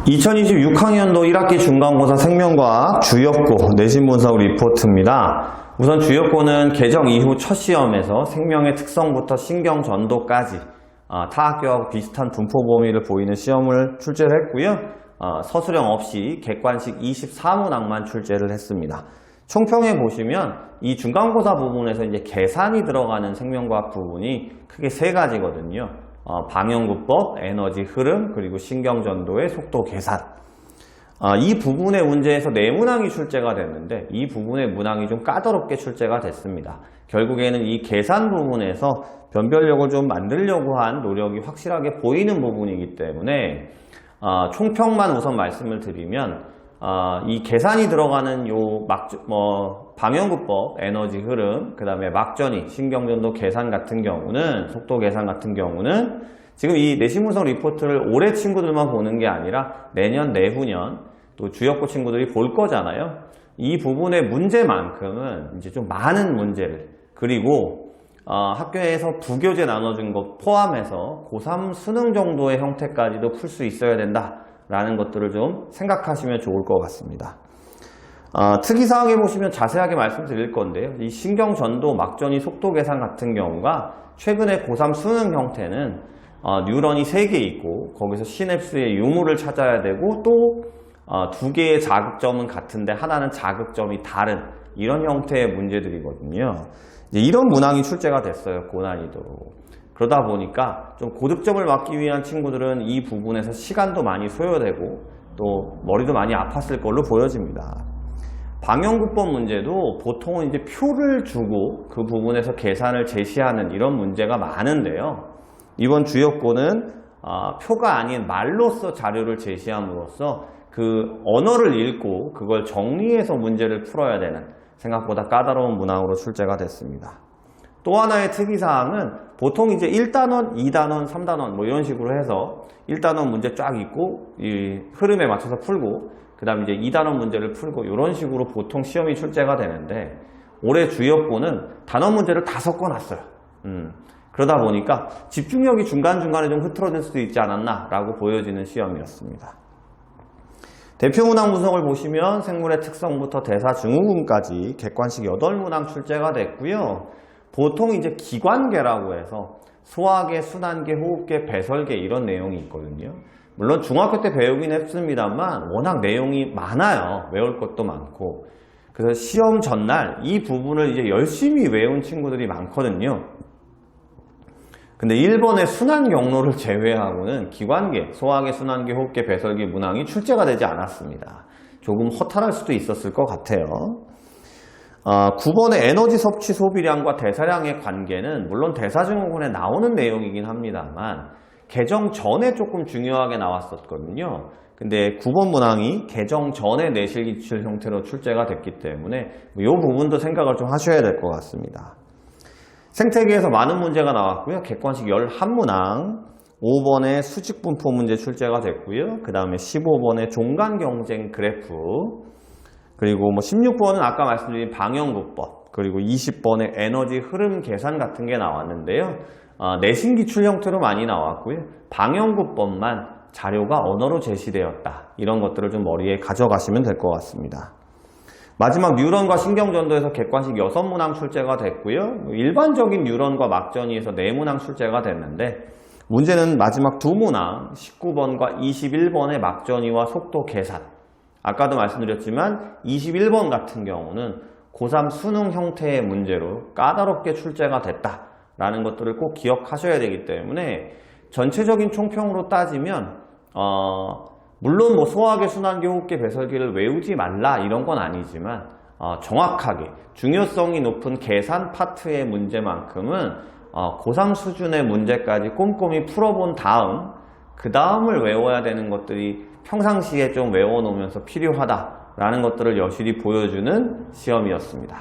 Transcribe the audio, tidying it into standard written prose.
2026학년도 1학기 중간고사 생명과학 주역고 내신 분석 리포트입니다. 우선 주역고는 개정 이후 첫 시험에서 생명의 특성부터 신경 전도까지 타 학교하고 비슷한 분포 범위를 보이는 시험을 출제를 했고요. 서술형 없이 객관식 24문항만 출제를 했습니다. 총평해 보시면 이 중간고사 부분에서 이제 계산이 들어가는 생명과학 부분이 크게 세 가지거든요. 방연구법, 에너지 흐름, 그리고 신경전도의 속도 계산. 이 부분의 문제에서 4문항이 출제가 됐는데 이 부분의 문항이 좀 까다롭게 출제가 됐습니다. 결국에는 이 계산 부분에서 변별력을 좀 만들려고 한 노력이 확실하게 보이는 부분이기 때문에 총평만 우선 말씀을 드리면 이 계산이 들어가는 방연구법, 에너지 흐름, 그 다음에 막전이, 신경전도 계산 같은 경우는, 속도 계산 같은 경우는 지금 이 내신 분석 리포트를 올해 친구들만 보는 게 아니라 내년, 내후년 또 주역고 친구들이 볼 거잖아요. 이 부분의 문제만큼은 이제 좀 많은 문제를, 그리고 학교에서 부교재 나눠준 것 포함해서 고3 수능 정도의 형태까지도 풀 수 있어야 된다 라는 것들을 좀 생각하시면 좋을 것 같습니다. 특이사항에 보시면 자세하게 말씀드릴 건데요. 이 신경전도, 막전이, 속도 계산 같은 경우가 최근에 고3 수능 형태는 뉴런이 3개 있고 거기서 시냅스의 유무를 찾아야 되고 또 2개의 자극점은 같은데 하나는 자극점이 다른 이런 형태의 문제들이거든요. 이런 문항이 출제가 됐어요. 고난이도로. 그러다 보니까 좀 고득점을 막기 위한 친구들은 이 부분에서 시간도 많이 소요되고 또 머리도 많이 아팠을 걸로 보여집니다. 방연구법 문제도 보통은 이제 표를 주고 그 부분에서 계산을 제시하는 이런 문제가 많은데요. 이번 주역고는 표가 아닌 말로써 자료를 제시함으로써 그 언어를 읽고 그걸 정리해서 문제를 풀어야 되는 생각보다 까다로운 문항으로 출제가 됐습니다. 또 하나의 특이사항은 보통 이제 1단원, 2단원, 3단원 뭐 이런 식으로 해서 1단원 문제 쫙 있고 이 흐름에 맞춰서 풀고 그 다음에 이제 2단원 문제를 풀고 이런 식으로 보통 시험이 출제가 되는데 올해 주역고는 단원 문제를 다 섞어놨어요. 그러다 보니까 집중력이 중간중간에 좀 흐트러질 수도 있지 않았나 라고 보여지는 시험이었습니다. 대표 문항 분석을 보시면 생물의 특성부터 대사 증후군까지 객관식 8문항 출제가 됐고요. 보통 이제 기관계라고 해서 소화계, 순환계, 호흡계, 배설계 이런 내용이 있거든요. 물론 중학교 때 배우긴 했습니다만 워낙 내용이 많아요. 외울 것도 많고. 그래서 시험 전날 이 부분을 이제 열심히 외운 친구들이 많거든요. 근데 1번의 순환 경로를 제외하고는 기관계, 소화계, 순환계, 호흡계, 배설계 문항이 출제가 되지 않았습니다. 조금 허탈할 수도 있었을 것 같아요. 9번의 에너지 섭취 소비량과 대사량의 관계는 물론 대사증후군에 나오는 내용이긴 합니다만 개정 전에 조금 중요하게 나왔었거든요. 근데 9번 문항이 개정 전에 내실 기출 형태로 출제가 됐기 때문에 이 부분도 생각을 좀 하셔야 될 것 같습니다. 생태계에서 많은 문제가 나왔고요. 객관식 11문항, 5번의 수직분포 문제 출제가 됐고요. 그 다음에 15번의 종간경쟁 그래프, 그리고 16번은 아까 말씀드린 방연구법, 그리고 20번의 에너지 흐름 계산 같은 게 나왔는데요. 내신 기출 형태로 많이 나왔고요. 방연구법만 자료가 언어로 제시되었다. 이런 것들을 좀 머리에 가져가시면 될 것 같습니다. 마지막 뉴런과 신경전도에서 객관식 6문항 출제가 됐고요. 일반적인 뉴런과 막전이에서 4문항 출제가 됐는데 문제는 마지막 2문항 19번과 21번의 막전이와 속도 계산. 아까도 말씀드렸지만 21번 같은 경우는 고3 수능 형태의 문제로 까다롭게 출제가 됐다라는 것들을 꼭 기억하셔야 되기 때문에 전체적인 총평으로 따지면 물론 소화계, 순환계, 호흡계, 배설계를 외우지 말라 이런 건 아니지만 정확하게 중요성이 높은 계산 파트의 문제만큼은 고3 수준의 문제까지 꼼꼼히 풀어본 다음 그 다음을 외워야 되는 것들이 평상시에 좀 외워놓으면서 필요하다라는 것들을 여실히 보여주는 시험이었습니다.